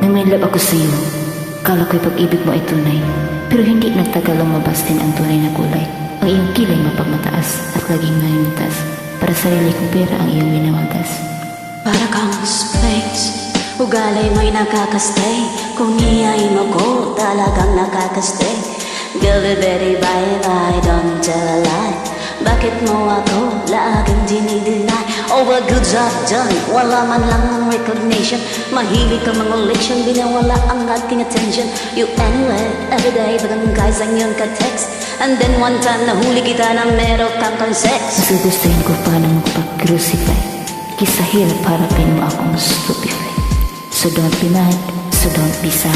Nang may love ako sa'yo, kala ko'y pag-ibig mo ay tunay. Pero hindi nagtagal lumabas din ang tunay na kulay. Ang iyong kilay mapagmataas at laging manintas. Para sarili kong pera ang iyong minawagas. Para kang space, ugalay mo'y nakakastay. Kung iyain mo ko, talagang nakakastay. Delivery bye-bye, don't tell a lie. Bakit mo ako laging dinideny? Oh, a good job done, wala man lang ng recognition. Mahilig ka mga leksyon, binawala ang ating attention. You anyway, everyday, barangay sa iyong ka-text. And then one time nahuli kita na meron kang sex. Mas gustuhin ko pa na magpag-crucify. Kisa hirap harapin mo akong stupefy. So don't be mad, so don't be sad.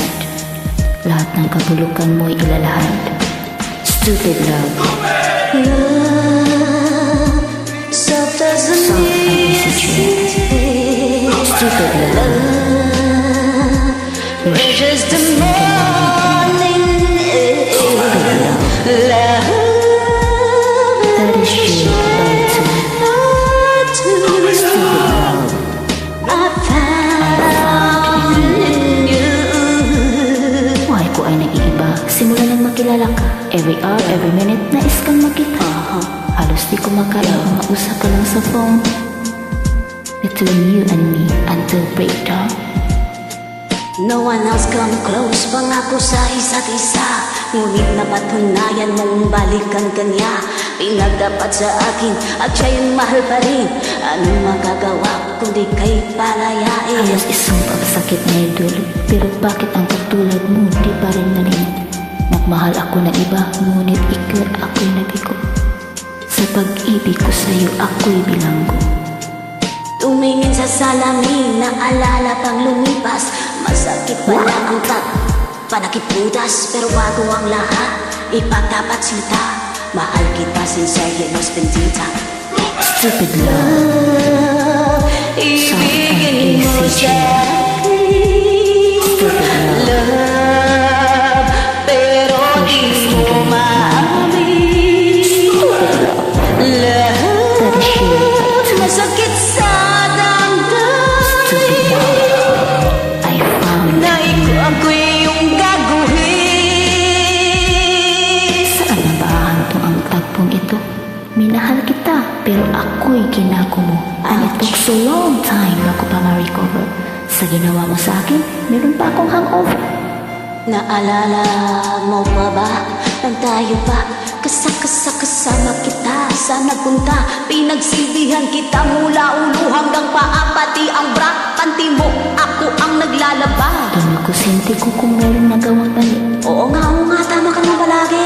Lahat ng kabulukan mo'y ilalahad. Stupid love. Love, soft as an easy. Stupid love. Precious the morning. Love, That is you, I found in you. Buhay ko ay nag-iiba. Simula nang makilala ka. Every hour, every minute, nais kang makita. Halos di ko makain, mausap ka lang sa phone. Between you and me, until breakdown. No one else come close, pangako sa isa't isa. Ngunit napatunayan mong balikan kanya. Pinagdapat sa akin at siya'y mahal pa rin. Anong magagawa kundi kay palayain? Halos isang pagsakit na idol. Pero bakit ang katulad mo di pa rin narinig? Nagmahal ako ng iba, ngunit ikaw ako'y nabigo. Sa pag-ibig ko sa'yo, ako'y bilanggo. Tumingin sa salamin, naalala pang lumipas. Masakit pala ang panakiputas. Pero bago ang lahat, ipagdapat sinta. Mahal kita, sincere, mas bendita. Stupid love. Ibigin mo sa Stupid love. love, pero di mo maamin. Love, That is you. masakit sa damdamin. I found. Na ako yung gagawin. Saan na ba hantong ang tagpong ito? Minahal kita, pero ako'y ginago mo. And it took so long time bago pa ma-recover. Sa ginawa mo sa akin, meron pa akong hangover. Naalala mo pa ba? Nang tayo pa kasama kita sa nagpunta. Pinagsilbihan kita mula ulo hanggang paa. Pati ang bra, panty mo, ako ang naglalaba. Doon ako sinti ko kung meron nagawang mali. Oo nga, tama ka naman palagi.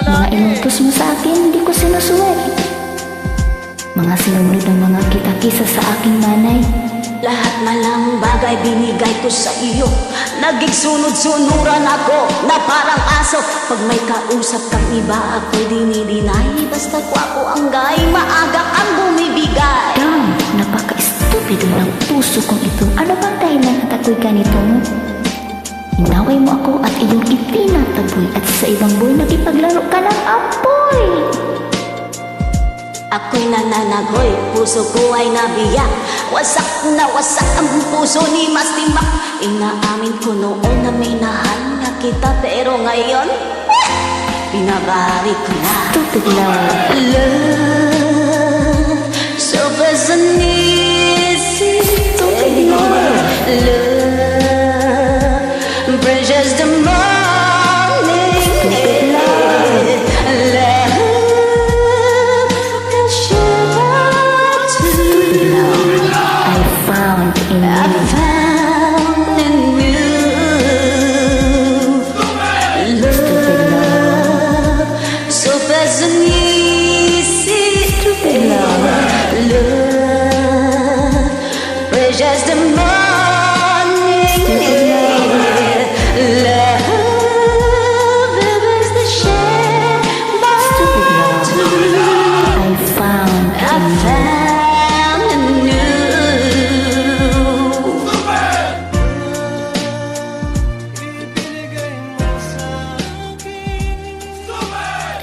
Mga inutos mo sa akin, hindi ko sinusuway. Mga sinunod ng mga kita-kisa sa aking nanay. Lahat malang bagay binigay ko sa iyo. Naging sunod-sunuran ako na parang aso. Pag may kausap kang iba, ako'y dinidinay. Basta ako ang gay, maaga kang bumibigay. Damn, napaka-stupido ng puso kong ito. Ano bang dahilan at ako'y ganito mo? Inaway mo ako at iyong itinataboy. At sa ibang boy, nakipaglaro ka ng apoy. Ako'y nananagoy, puso ko ay nabiyak. Wasak na wasak ang puso ni Mastimak. Inaamin ko noon na minahal nga kita. Pero ngayon, binabalik ko na. Stupid love. Love, so fast and easy. Stupid love. Love, precious the morning. Stupid love. Love, can shiver Stupid love. I found in I you. found in you. Stupid Love, so fast and easy. Stupid love. Love, precious the morning. Love, is the shame. Stupid love. I found I in you. found in you.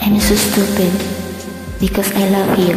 I'm so stupid because I love you.